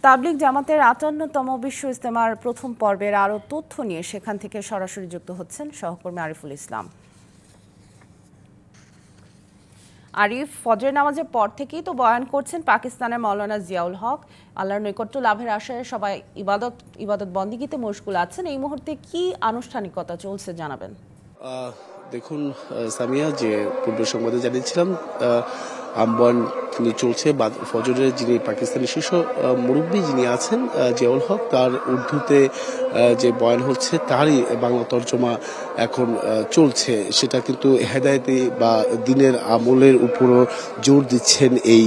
তাবলিগ জামাতের ৫৮তম বিশ্ব ইজতেমার প্রথম পর্বের আরও তথ্য নিয়ে সেখান থেকে সরাসরি যুক্ত হচ্ছেন সহকর্মী আরিফুল ইসলাম। আরিফ, ফজরের নামাজের পর থেকেই তো বয়ান করছেন পাকিস্তানের মাওলানা জিয়াউল হক। আল্লাহর নৈকট্য লাভের আশায় সবাই ইবাদত বন্দিগিতে মশগুল আছেন। এই মুহূর্তে কি আনুষ্ঠানিকতা চলছে জানাবেন? দেখুন সামিয়া, যে পূর্ব সংবাদে জানিয়েছিলাম আহ্বান কিন্তু চলছে। ফজরের যিনি পাকিস্তানি শীর্ষ মুরব্বী যিনি আছেন জিয়াউল হক, তার উর্দুতে যে বয়ান হচ্ছে তারই বাংলা তর্জমা এখন চলছে। সেটা কিন্তু হেদায়েতি বা দিনের আমলের উপরও জোর দিচ্ছেন এই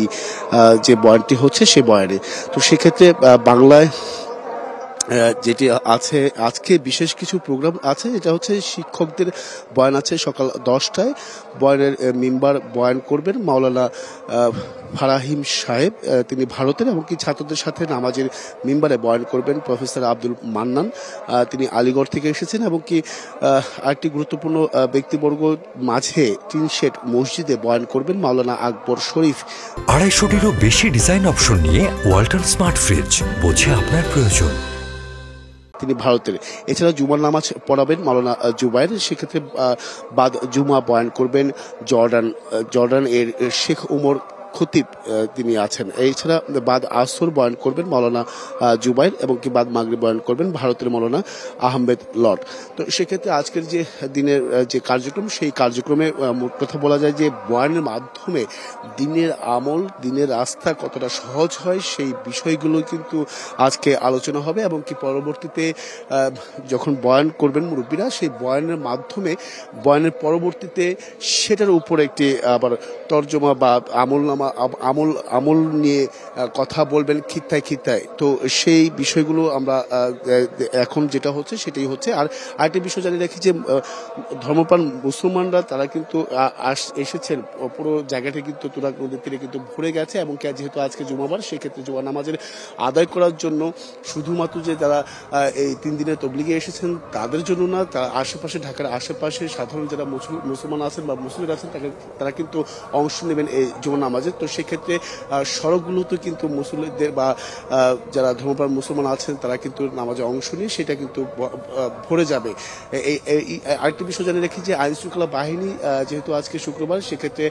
যে বয়ানটি হচ্ছে সে বয়ানে। তো সেক্ষেত্রে বাংলায় যেটি আছে, আজকে বিশেষ কিছু প্রোগ্রাম আছে। এটা হচ্ছে শিক্ষকদের বয়ান আছে সকাল 10টায়। বয়ানের মিম্বার বয়ান করবেন মাওলানা ফারাহিম সাহেব, তিনি ভারতের, এমনকি ছাত্রদের সাথে নামাজের মিম্বারে বয়ান করবেন প্রফেসর আব্দুল মান্নান, তিনি আলিগড় থেকে এসেছেন। এমনকি আরেকটি গুরুত্বপূর্ণ ব্যক্তিবর্গ মাঝে টিনশেড মসজিদে বয়ান করবেন মাওলানা আকবর শরীফ। 250-টিরও বেশি ডিজাইন অপশন নিয়ে ওয়ালটন স্মার্ট ফ্রিজ, বোঝে আপনার প্রয়োজন। তিনি ভারতের। এছাড়া জুমার নামাজ পড়াবেন মাওলানা জুবাইর। সেক্ষেত্রে বাদ জুমা বয়ান করবেন জর্ডান এর শেখ উমর খতিব, তিনি আছেন। এছাড়া বাদ আসর বয়ান করবেন মাওলানা জুবাইর, এবং কি বাদ মাগরিব বয়ান করবেন ভারতের মাওলানা আহমেদ লট। তো সেক্ষেত্রে আজকের যে দিনের যে কার্যক্রম, সেই কার্যক্রমে মোট কথা বলা যায় যে বয়ানের মাধ্যমে দিনের আমল, দিনের আস্থা কতটা সহজ হয় সেই বিষয়গুলো কিন্তু আজকে আলোচনা হবে। এবং কি পরবর্তীতে যখন বয়ান করবেন মুরব্বীরা, সেই বয়ানের মাধ্যমে বয়ানের পরবর্তীতে সেটার উপর একটি আবার তর্জমা বা আমল নিয়ে কথা বলবেন খিত্তায়। তো সেই বিষয়গুলো আমরা এখন যেটা হচ্ছে সেটাই হচ্ছে। আর আরেকটি বিষয় জানিয়ে রাখি যে ধর্মপ্রাণ মুসলমানরা তারা কিন্তু এসেছেন, পুরো জায়গাটা কিন্তু তুরাগ নদীর তীরে কিন্তু ভরে গেছে। এবং যেহেতু আজকে জুমাবার, সেক্ষেত্রে জুমা নামাজের আদায় করার জন্য শুধুমাত্র যে যারা এই 3 দিনের তবলিগে এসেছেন তাদের জন্য না, তার আশেপাশে, ঢাকার আশেপাশে সাধারণ যারা মুসলমান আছেন বা মুসলিম আছেন তারা কিন্তু অংশ নেবেন এই জুমা নামাজে। তো সেক্ষেত্রে সড়কগুলোতে কিন্তু মুসলিমদের বা যারা ধর্মপ্রাণ মুসলমান আছেন তারা কিন্তু নামাজে অংশ নিয়ে সেটা কিন্তু ভরে যাবে। আরেকটি বিষয় জানিয়ে রাখি যে আইন শৃঙ্খলা বাহিনী যেহেতু আজকে শুক্রবার, সেক্ষেত্রে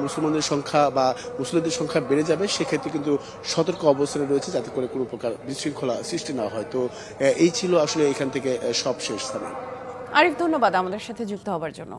মুসলমানদের সংখ্যা বা মুসলিমদের সংখ্যা বেড়ে যাবে। সেক্ষেত্রে কিন্তু সতর্ক অবস্থানে রয়েছে যাতে করে কোনো প্রকার বিশৃঙ্খলা সৃষ্টি না হয়। তো এই ছিল আসলে এখান থেকে সব শেষ স্থানে। আরিফ, ধন্যবাদ আমাদের সাথে যুক্ত হবার জন্য।